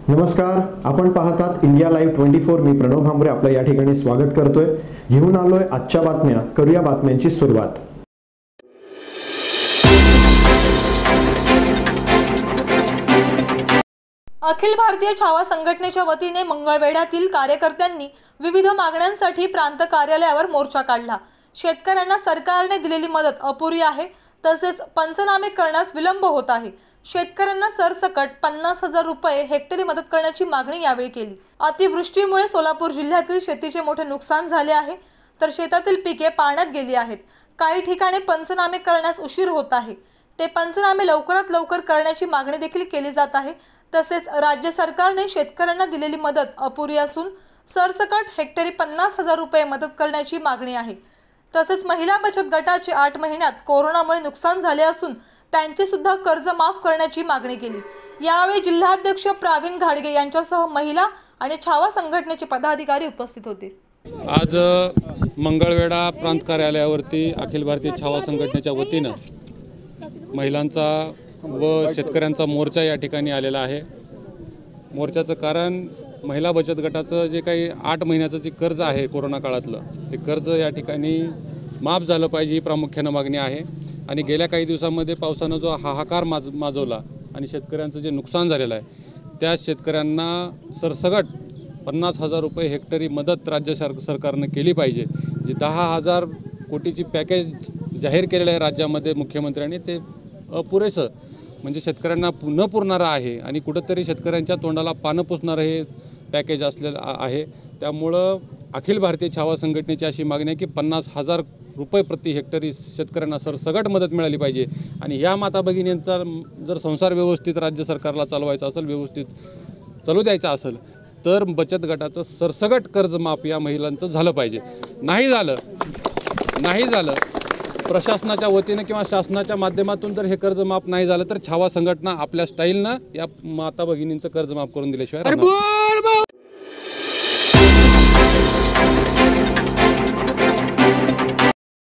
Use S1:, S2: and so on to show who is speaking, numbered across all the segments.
S1: नमस्कार, आपण पाहतात इंडिया लाईव्ह 24। मी प्रणव भांबरे आपलं या ठिकाणी स्वागत करतोय। घेऊन आलोय आजच्या बातम्या। करूया बातम्यांची सुरुवात।
S2: अखिल भारतीय छावा संघटनेच्या वतीने मंगळवेढ्यातील कार्यकर्त्यांनी विविध मागण्यांसाठी प्रांत कार्यालयावर मोर्चा काढला। शेतकऱ्यांना सरकारने दिलेली मदत अपुरी आहे, तसेच पंचनामे करण्यास विलंब होत आहे। शेतकऱ्यांना सरसकट 50,000 रुपये हेक्टरी मदत करण्याची मागणी यावेळी केली। अतिवृष्टीमुळे सोलापूर जिल्ह्यातील शेतीचे मोठे नुकसान झाले आहे, तर शेतातील पिके पाण्यात गेली आहेत। काही ठिकाणी पंचनामे करण्यास उशीर होत आहे, ते पंचनामे लवकरात लवकर करण्याची मागणी देखील केली जात आहे। तसेच राज्य सरकारने शेतकऱ्यांना दिलेली मदत अपुरी असून सरसकट हेक्टरी 50,000 रुपये मदत करण्याची मागणी आहे। तसेच महिला बचत गटाचे 8 महिन्यात कोरोनामुळे नुकसान झाले असून त्यांचे सुद्धा कर्ज माफ करण्याची मागणी केली। यावेळी जिल्हाध्यक्ष प्रवीण घाडगे यांच्यासह महिला आणि छावा संघटनेचे पदाधिकारी उपस्थित होते।
S3: आज मंगळवेढा प्रांत कार्यालयावरती अखिल भारतीय छावा संघटनेच्या वतीने महिलांचा व शेतकऱ्यांचा मोर्चा या ठिकाणी आलेला आहे। मोर्चाचं कारण महिला बचत गटाचं जे काही 8 महिन्याचं जे कर्ज आहे कोरोना काळातलं, ते कर्ज या ठिकाणी माफ झालं पाहिजे ही प्रामुख्याने मागणी आहे। आणि गेल्या काही दिवसांमध्ये पावसानं जो हाहाकार माजवला आणि शेतकऱ्यांचं जे नुकसान झालेलं आहे, त्या शेतकऱ्यांना सरसकट 50,000 रुपये हेक्टरी मदत राज्य सरकारनं केली पाहिजे। जी 10,000 कोटीची पॅकेज जाहीर केलेलं आहे राज्यामध्ये मुख्यमंत्र्यांनी, ते अपुरेसं म्हणजे शेतकऱ्यांना न पुरणारं आहे आणि कुठंतरी शेतकऱ्यांच्या तोंडाला पानं पुसणारं हे पॅकेज असलेलं आहे। त्यामुळं अखिल भारतीय छावा संघटनेची अशी मागणी आहे की 50,000 रुपये प्रति हेक्टरी शेतकऱ्यांना सरसकट मदत मिळाली पाहिजे। आणि या माता भगिनींचा जर संसार व्यवस्थित राज्य सरकारला चालवायचा असेल, व्यवस्थित चालू द्यायचा असेल, तर बचत गटाचं सरसकट कर्जमाफ या महिलांचं झालं पाहिजे। नाही झालं प्रशासनाच्या वतीने किंवा शासनाच्या माध्यमातून जर हे कर्ज माफ नाही झालं, तर छावा संघटना आपल्या स्टाईलनं या माता भगिनींचं कर्ज माफ करून दिल्याशिवाय राहणार।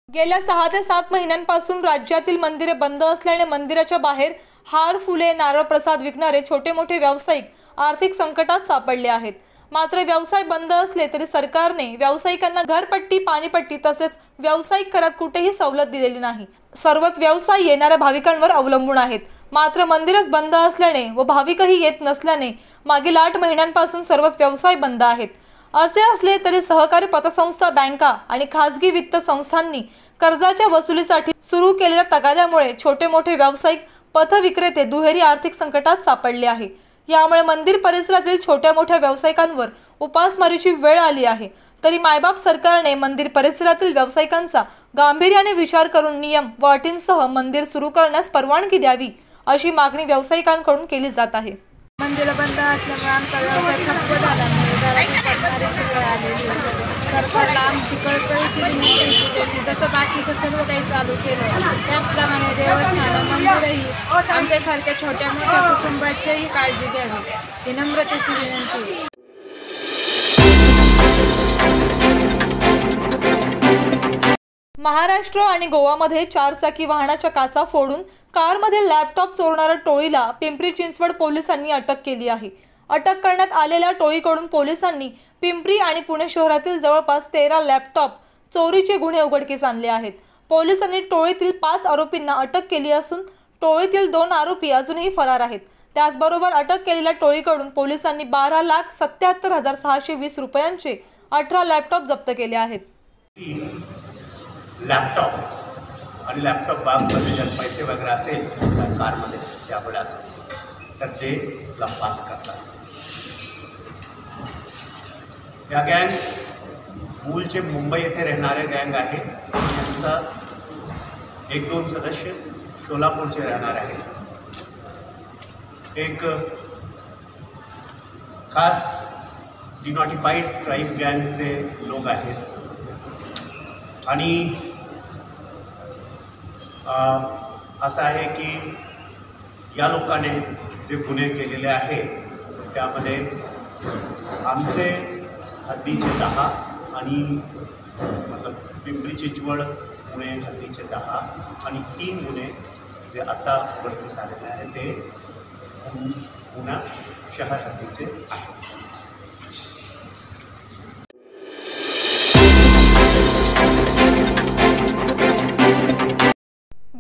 S2: गेल्या 6 ते 7 महिन्यांपासून राज्यातील मंदिरे बंद असल्याने मंदिराच्या बाहेर हार, फुले, नारळ प्रसाद विकणारे छोटे मोठे व्यावसायिक आर्थिक संकटात सापडले आहेत। मात्र व्यवसाय बंद असले तरी सरकारने व्यावसायिकांना घरपट्टी, पाणीपट्टी तसेच व्यावसायिक करात कुठेही सवलत दिलेली नाही। सर्वच व्यवसाय येणाऱ्या भाविकांवर अवलंबून आहेत। मात्र मंदिरच बंद असल्याने व भाविकही येत नसल्याने मागील 8 महिन्यांपासून सर्वच व्यवसाय बंद आहेत। असे असले तरी सहकारी पतसंस्था, बँका आणि खासगी वित्त संस्थांनी कर्जाच्या वसुलीसाठी सुरू केलेल्या तगाद्यामुळे छोटे मोठे व्यावसायिक, पथविक्रेते दुहेरी आर्थिक संकटात सापडले आहे। यामुळे मंदिर परिसरातील छोट्या मोठ्या व्यावसायिकांवर उपासमारीची वेळ आली आहे। तरी मायबाप सरकारने मंदिर परिसरातील व्यावसायिकांचा गांभीर्याने विचार करून नियम व अटींसह मंदिर सुरू करण्यास परवानगी द्यावी, अशी मागणी व्यावसायिकांकडून केली जात आहे।
S4: मंदिर बंद असल्यामुळे आमचा व्यवसाय ठप्प झाला आहे। सरकारला आमची कळकळीची विनंती होती, जसं बाकीचं सर्व काही चालू केलं त्याचप्रमाणे देवस्थान, मंदिरही आमच्यासारख्या छोट्या मोठ्या कुटुंबाचीही काळजी घ्यावी, ही नम्रतेची विनंती।
S2: महाराष्ट्र आणि गोवामध्ये 4 चाकी वाहनाच्या काचा फोडून कारमध्ये लॅपटॉप चोरणाऱ्या टोळीला पिंपरी चिंचवड पोलिसांनी अटक केली आहे। अटक करण्यात आलेल्या टोळीकडून पोलिसांनी पिंपरी आणि पुणे शहरातील जवळपास 13 लॅपटॉप चोरीचे गुन्हे उघडकीस आणले आहेत। पोलिसांनी टोळीतील 5 आरोपींना अटक केली असून टोळीतील 2 आरोपी अजूनही फरार आहेत। त्याचबरोबर अटक केलेल्या टोळीकडून पोलिसांनी 12,77,620 रुपयांचे 18 लॅपटॉप जप्त केले आहेत।
S5: लॅपटॉप आणि लॅपटॉप बाबमध्ये जर पैसे वगैरे असेल कारमध्ये त्यामुळे असेल तर ते पास करतात। या गँग मूळचे मुंबई येथे राहणारे गँग आहे। यांचा 1-2 सदस्य सोलापूरचे राहणार आहेत। एक खास डिनोटिफाईड ट्राईब गँगचे लोक आहेत आणि असं आहे की या लोकांनी जे गुन्हे केलेले आहे त्यामध्ये आमचे हद्दीचे 10 आणि मतलब पिंपरी चिंचवड पुणे हद्दीचे 10 आणि 3 गुन्हे जे आता उघडकीस आलेले आहे ते पुन्हा शहासाठीचे आहे.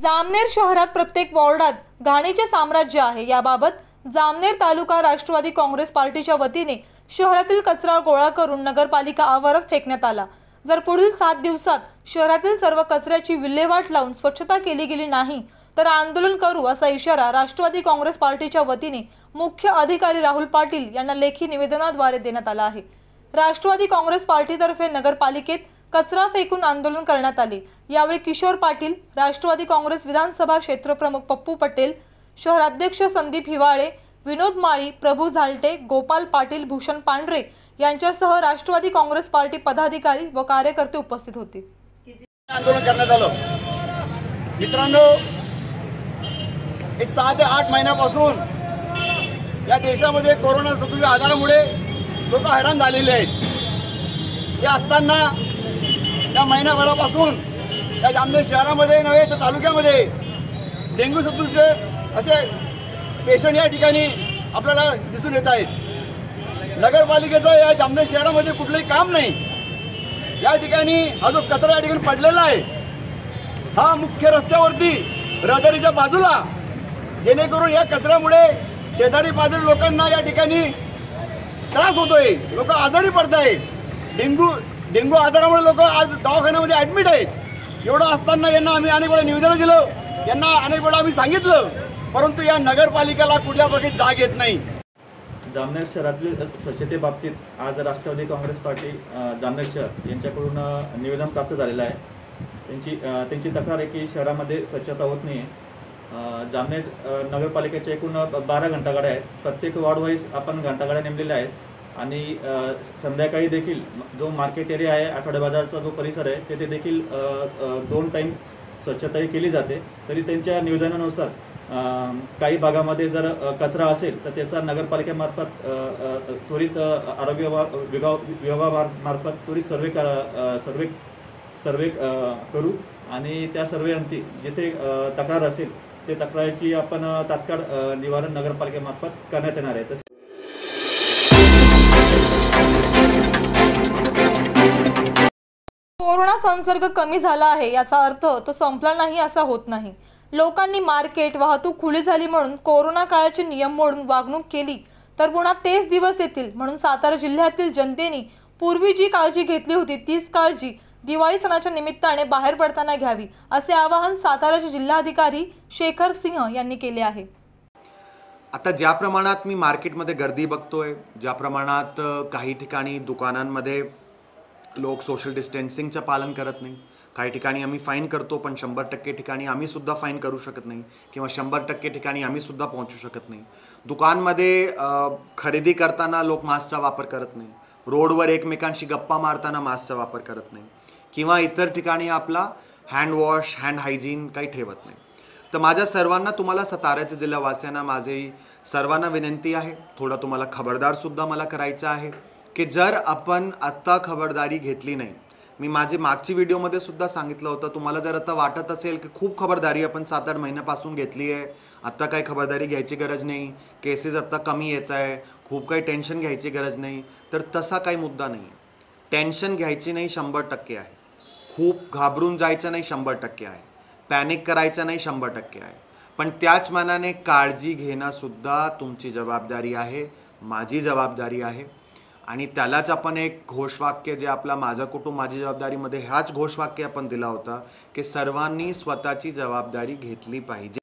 S2: जामनेर शहरात प्रत्येक वॉर्डात घाणीचे साम्राज्य आहे. याबाबत जामनेर तालुका राष्ट्रवादी काँग्रेस पार्टीच्या वतीने शहरातील कचरा गोळा करून नगरपालिका आवारात फेकण्यात आला. जर पुढील 7 दिवसात शहरातील सर्व कचऱ्याची विल्हेवाट लावून स्वच्छता केली गेली नाही तर आंदोलन करू असा इशारा राष्ट्रवादी काँग्रेस पार्टीच्या वतीने मुख्य अधिकारी राहुल पाटील यांना लेखी निवेदनाद्वारे देण्यात आला आहे. राष्ट्रवादी काँग्रेस पार्टीतर्फे नगरपालिकेत कचरा फेकून आंदोलन करण्यात आले. यावेळी किशोर पाटील, राष्ट्रवादी काँग्रेस विधानसभा क्षेत्रप्रमुख पप्पू पटेल, शहराध्यक्ष संदीप हिवाळे, विनोद माळी, प्रभू झालटे, गोपाल पाटील, भूषण पांढरे यांच्यासह राष्ट्रवादी काँग्रेस पार्टी पदाधिकारी व कार्यकर्ते उपस्थित होते.
S6: आंदोलन करण्यात आलं. मित्रांनो, 6 ते 8 महिन्यापासून या देशामध्ये कोरोना सदृश आजारामुळे लोक हैराण झालेले आहेत. हे असताना या महिनाभरापासून या जामनेर शहरामध्ये नव्हे तर तालुक्यामध्ये डेंग्यू सदृश असे पेशंट या ठिकाणी आपल्याला दिसून येत आहेत. नगरपालिकेचं या जामनेर शहरामध्ये कुठलंही काम नाही. या ठिकाणी हा जो कचरा या ठिकाणी पडलेला आहे हा मुख्य रस्त्यावरती रहदारीच्या बाजूला, जेणेकरून या कचऱ्यामुळे शेजारी पाजारी लोकांना या ठिकाणी त्रास होतोय, लोक आजारी पडत आहेत. डेंग्यू आजारामुळे लोक आज दवाखान्यामध्ये ऍडमिट आहेत. एवढं असताना यांना आम्ही अनेक वेळा निवेदन दिलं, यांना अनेक वेळा आम्ही सांगितलं, परंतु या नगरपालिकेला कुठल्या प्रकारची जाग येत नाही.
S7: जामनेर शहरातील स्वच्छतेबाबतीत आज राष्ट्रवादी काँग्रेस पार्टी जामनेर शहर यांच्याकडून निवेदन प्राप्त झालेलं आहे. त्यांची तक्रार आहे की शहरामध्ये स्वच्छता होत नाही. जामनेर नगरपालिकेच्या एकूण 12 घंटागाड्या आहेत. प्रत्येक वॉर्ड वाईज आपण घंटागाड्या नेमलेल्या आहेत आणि संध्याकाळी देखील जो मार्केट एरिया आहे, आठवडे बाजारचा जो परिसर आहे, तेथे देखील 2 टाईम स्वच्छताही केली जाते. तरी त्यांच्या निवेदनानुसार काही भागामध्ये जर कचरा असेल तर त्याचा नगरपालिकेमार्फत त्वरित आरोग्य विभागामार्फत त्वरित सर्वे करू आणि त्या सर्वेअंती जिथे तक्रार असेल ते तक्रारीची आपण तात्काळ निवारण नगरपालिकेमार्फत करण्यात येणार आहे.
S2: कोरोना संसर्ग कमी झाला आहे याचा अर्थ तो संपला नाही असा होत नाही. लोकांनी मार्केट, वाहतूक खुली झाली म्हणून कोरोना काळाचे नियम मोडून वागणूक केली तर पुन्हा तेच दिवस येतील. म्हणून सातारा जिल्ह्यातील जनतेने पूर्वी जी काळजी घेतली होती तीच काळजी दिवाळी सणाच्या निमित्ताने बाहेर पडताना घ्यावी असे आवाहन साताराचे जिल्हाधिकारी शेखर सिंह यांनी केले आहे.
S8: आता ज्या प्रमाणात मी मार्केटमध्ये गर्दी बघतोय, ज्या प्रमाणात काही ठिकाणी दुकानांमध्ये लोक सोशल डिस्टन्सिंगचं पालन करत नाही, काही ठिकाणी आम्ही फाईन करतो पण 100% ठिकाणी आम्ही सुद्धा फाईन करू शकत नाही किंवा 100% ठिकाणी आम्ही सुद्धा पोहोचू शकत नाही. दुकानमध्ये खरेदी करताना लोक मास्कचा वापर करत नाही, रोडवर एकमेकांशी गप्पा मारताना मास्कचा वापर करत नाही किंवा इतर ठिकाणी आपला हँडवॉश, हँड हायजीन काही ठेवत नाही. तर माझ्या सर्वांना, तुम्हाला साताऱ्याच्या जिल्हावासियांना माझी सर्वांना विनंती आहे, थोडं तुम्हाला खबरदारसुद्धा मला करायचं आहे की जर आपण आत्ता खबरदारी घेतली नाही, मी माझी मागची व्हिडिओमध्ये सुद्धा सांगितलं होतं, तुम्हाला जर आता वाटत असेल की खूप खबरदारी आपण 7-8 महिन्यापासून घेतली आहे, आत्ता काही खबरदारी घ्यायची गरज नाही, केसेस आत्ता कमी येत आहे, खूप काही टेन्शन घ्यायची गरज नाही, तर तसा काही मुद्दा नाही आहे. टेन्शन घ्यायची नाही 100% आहे, खूप घाबरून जायचं नाही 100% आहे, पॅनिक करायचं नाही 100% आहे, पण त्याच मनाने काळजी घेणंसुद्धा तुमची जबाबदारी आहे, माझी जबाबदारी आहे. आणि त्यालाच आपण एक घोषवाक्य जे आपला माझं कुटुंब माझी जबाबदारीमध्ये ह्याच घोषवाक्य आपण दिला होता की सर्वांनी स्वतःची जबाबदारी घेतली पाहिजे.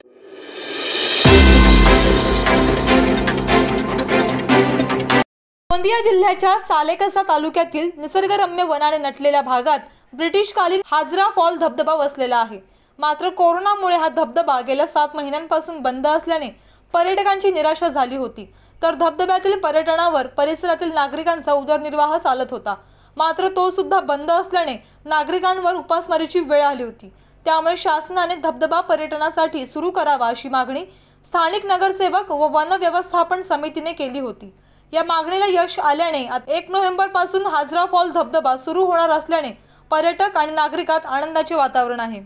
S2: गोंदिया जिल्ह्याच्या सालेकसा तालुक्यातील निसर्गरम्य वनाने नटलेल्या भागात ब्रिटिशकालीन हाजरा फॉल धबधबा वसलेला आहे. मात्र कोरोनामुळे हा धबधबा गेल्या 7 महिन्यांपासून बंद असल्याने पर्यटकांची निराशा झाली होती. तर धबधब्यातील पर्यटनावर परिसरातील नागरिकांचा उदरनिर्वाह चालत होता. मात्र तो सुद्धा बंद असल्याने नागरिकांवर उपासमारीची वेळ आली होती. त्यामुळे शासनाने धबधबा पर्यटनासाठी सुरू करावा अशी मागणी स्थानिक नगरसेवक व वन व्यवस्थापन समितीने केली होती. या मागणीला यश आल्याने 1 नोव्हेंबर पासून हाजरा फॉल धबधबा सुरू होणार असल्याने पर्यटक आणि नागरिकात आनंदाचे वातावरण आहे.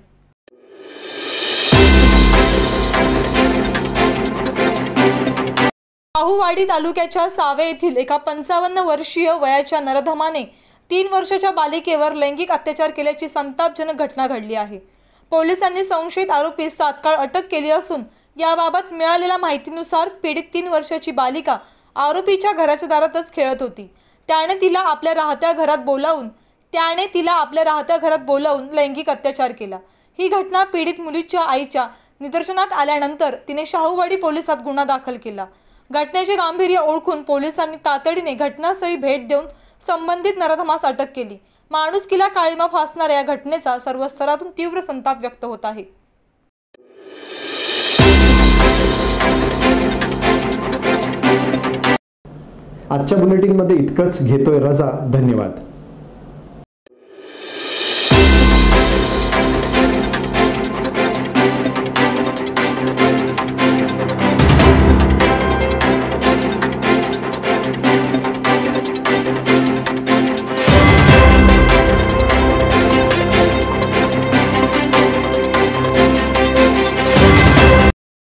S2: शाहूवाडी तालुक्याच्या सावे येथील एका 55 वर्षीय वयाच्या नरधमाने 3 वर्षाच्या बालिकेवर लैंगिक अत्याचार केल्याची संतापजनक घटना घडली आहे। पोलिसांनी संशयित आरोपीस तात्काळ अटक केली असून याबाबत मिळालेल्या माहितीनुसार पीडित 3 वर्षाची बालिका आरोपीच्या घराच्या दारातच खेळत होती। त्याने तिला आपल्या राहत्या घरात बोलावून लैंगिक अत्याचार केला। ही घटना पीडित मुलीच्या आईच्या निदर्शनात आल्यानंतर तिने शाहूवाडी पोलिसात गुन्हा दाखल केला। घटनेचे गांभीर्य ओळखून पोलिसांनी तातडीने घटनास्थळी भेट देऊन संबंधित नराधमास अटक केली। माणुसकीला काळिमा फासणाऱ्या या घटनेचा सर्व स्तरातून तीव्र संताप व्यक्त होत आहे।
S1: आजच्या बुलेटिनमध्ये इतकंच। घेतोय रजा। धन्यवाद।